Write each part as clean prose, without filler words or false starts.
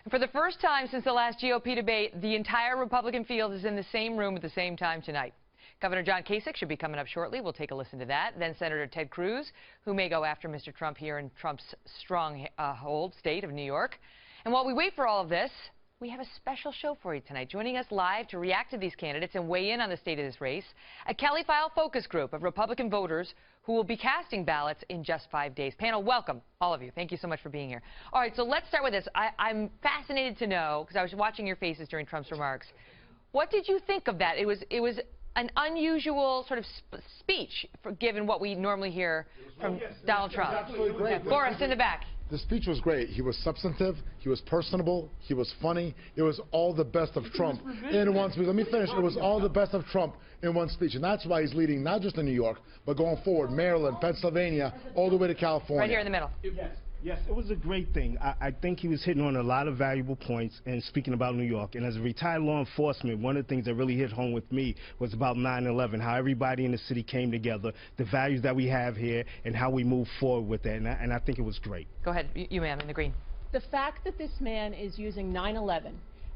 And for the first time since the last GOP debate, the entire Republican field is in the same room at the same time tonight. Governor John Kasich should be coming up shortly. We'll take a listen to that. Then Senator Ted Cruz, who may go after Mr. Trump here in Trump's stronghold state of New York. And while we wait for all of this, we have a special show for you tonight. Joining us live to react to these candidates and weigh in on the state of this race, a Kelly File focus group of Republican voters who will be casting ballots in just 5 days. Panel, welcome, all of you. Thank you so much for being here. All right, so let's start with this. I'm fascinated to know, because I was watching your faces during Trump's remarks, what did you think of that? It was an unusual sort of speech, given what we normally hear from Donald Trump. Absolutely great. Boris, in the back. The speech was great. He was substantive. He was personable. He was funny. It was all the best of Trump in one speech. Let me finish. It was all the best of Trump in one speech. And that's why he's leading not just in New York, but going forward, Maryland, Pennsylvania, all the way to California. Right here in the middle. Yes, it was a great thing. I think he was hitting on a lot of valuable points and speaking about New York. And as a retired law enforcement, one of the things that really hit home with me was about 9/11, how everybody in the city came together, the values that we have here, and how we move forward with that. And I think it was great. Go ahead, you ma'am, in the green. The fact that this man is using 9/11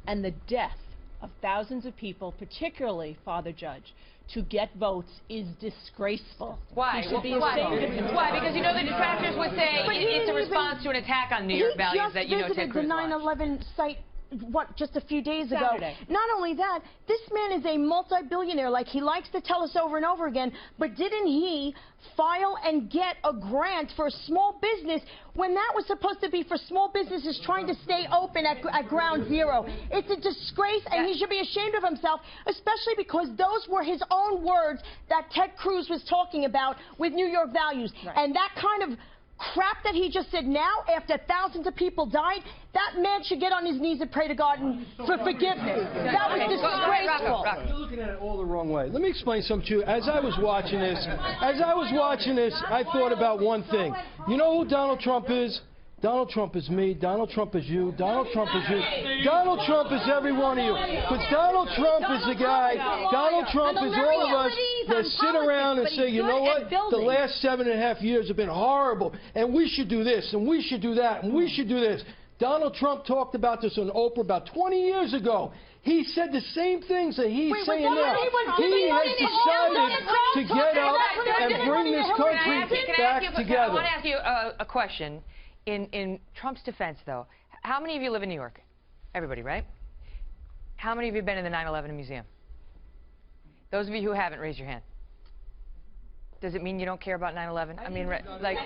and the death of thousands of people, particularly Father Judge, to get votes is disgraceful. Why? He should be ashamed of himself. Why? Because you know the detractors would say it's a response to an attack on New York values that you know Ted Cruz the 9/11 site, just a few days ago. Saturday. Not only that, this man is a multi-billionaire, like he likes to tell us over and over again, but didn't he file and get a grant for a small business when that was supposed to be for small businesses trying to stay open at ground zero? It's a disgrace, and he should be ashamed of himself, especially because those were his own words that Ted Cruz was talking about with New York values. Right. And that kind of crap that he just said now, after thousands of people died, that man should get on his knees and pray to God for forgiveness. That was disgraceful. You're looking at it all the wrong way. Let me explain something to you. As I was watching this, I thought about one thing. You know who Donald Trump is? Donald Trump is me, Donald Trump is you, Donald Trump is you, Donald Trump is every one of you. But Donald Trump is the guy, Donald Trump is all of us that sit around and say, you know what, the last 7.5 years have been horrible, and we should do this, and we should do that, and we should do this. Donald Trump talked about this on Oprah about 20 years ago. He said the same things that he's saying now. He has decided to get up and bring this country back together. I want to ask you a question. In Trump's defense, though, how many of you live in New York? Everybody, right? How many of you have been in the 9/11 museum? Those of you who haven't, raise your hand. Does it mean you don't care about 9/11? I mean, like,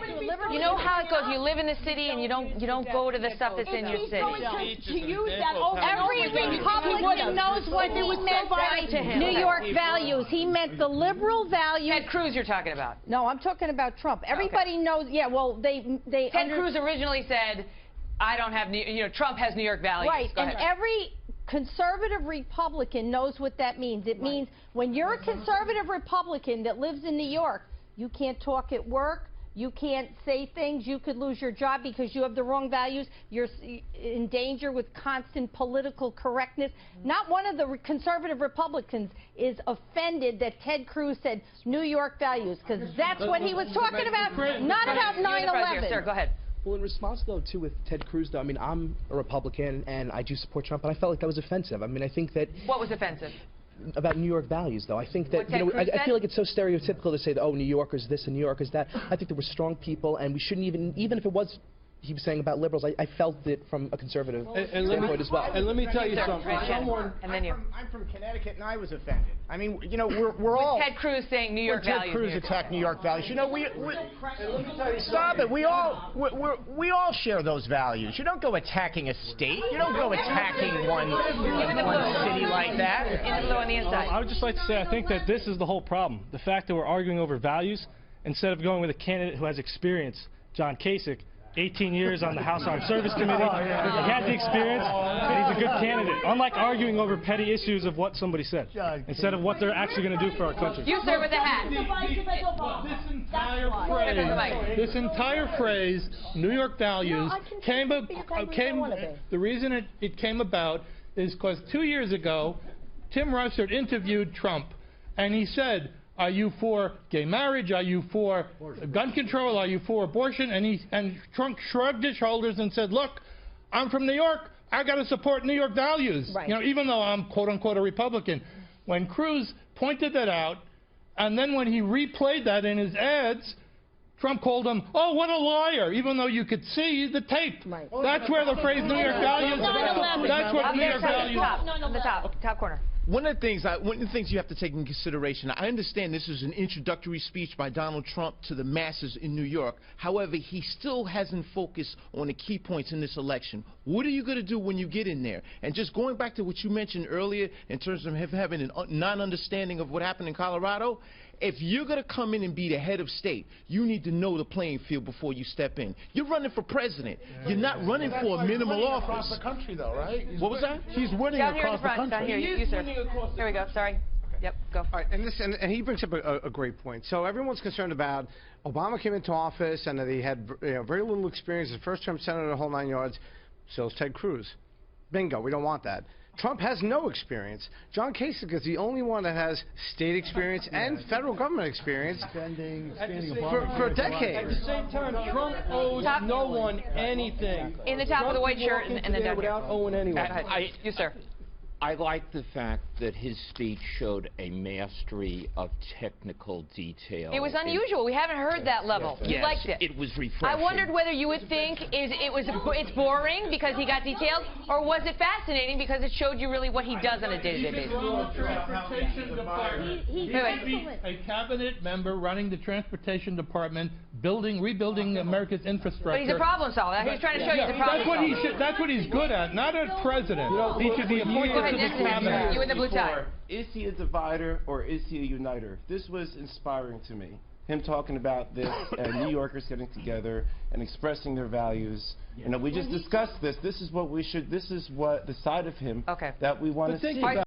you know how it goes. You live in the city and you don't go to the stuff that's in your city. To use that over Every Republican knows what he meant by New York values. He meant the liberal values. Ted Cruz you're talking about. No, I'm talking about Trump. Everybody knows. Yeah, well, Ted Cruz originally said, I don't have, Trump has New York values. Right, and every conservative Republican knows what that means. It means when you're a conservative Republican that lives in New York, you can't talk at work, you can't say things, you could lose your job because you have the wrong values, you're in danger with constant political correctness. Not one of the conservative Republicans is offended that Ted Cruz said New York values, because that's what he was talking about, not about 9/11. Sir, go ahead. Well, in response, though, too, with Ted Cruz, though, I mean, I'm a Republican, and I do support Trump, and I felt like that was offensive. I mean, I think that... What was offensive? About New York values, though. I think that, I feel like it's so stereotypical to say that, oh, New Yorkers this and New Yorkers that. I think there were strong people, and we shouldn't even if it was... he was saying about liberals, I felt it from a conservative standpoint as well. And let me tell you something. I'm from Connecticut, and I was offended. I mean, you know, we're all... Ted Cruz saying New York values. Ted Cruz attacked New York values. You know, stop it. We all share those values. You don't go attacking a state. You don't go attacking one city like that. On the inside. I would just like to say I think that this is the whole problem. The fact that we're arguing over values instead of going with a candidate who has experience, John Kasich, 18 years on the House Armed Service Committee. He had the experience, and he's a good candidate. Unlike arguing over petty issues of what somebody said, instead of what they're actually going to do for our country. You, sir, with the hat. This entire phrase, New York values, the reason it came about is because 2 years ago, Tim Russert interviewed Trump, and he said, are you for gay marriage? Are you for gun control? Are you for abortion? And Trump shrugged his shoulders and said, look, I'm from New York. I got to support New York values. Right. You know, even though I'm quote unquote a Republican. When Cruz pointed that out, and then when he replayed that in his ads, Trump called him, "Oh, what a liar!" Even though you could see the tape. Right. That's where the phrase New York values. That's what New York values. On the top corner. One of the things you have to take into consideration, I understand this is an introductory speech by Donald Trump to the masses in New York. However, he still hasn't focused on the key points in this election. What are you going to do when you get in there? And just going back to what you mentioned earlier in terms of him having a non-understanding of what happened in Colorado, if you're going to come in and be the head of state, you need to know the playing field before you step in. You're running for president. You're not running for a minimal office. Across the country, though, right? What was that? He's winning Down here in the across the front. Down country. here, you sir. Here we go. Sorry. Yep, go. All right, and he brings up a great point. So everyone's concerned about Obama came into office and that he had very little experience as first-term senator, the whole 9 yards. So is Ted Cruz. Bingo, we don't want that. Trump has no experience. John Kasich is the only one that has state experience and federal government experience for a decade. At the same time, Trump owes no one anything. In the top of the white shirt and then down without owing anyone. You, sir. I like the fact that his speech showed a mastery of technical detail. It was unusual. We haven't heard that level. You Yes, liked it. it was refreshing. I wondered whether you would think it's boring because he got details, or was it fascinating because it showed you really what he does on a day-to-day basis. Transportation Department. He should be a cabinet member running the transportation department, rebuilding America's infrastructure. But he's a problem solver. He's trying to show you he's a problem solver. That's what he's good at. Not a president. He should be appointed to the cabinet. You in the blue tie. Is he a divider or is he a uniter? This was inspiring to me. Him talking about this and New Yorkers getting together and expressing their values. You know, we just discussed this. This is what we should. This is what the side of him that we want to see.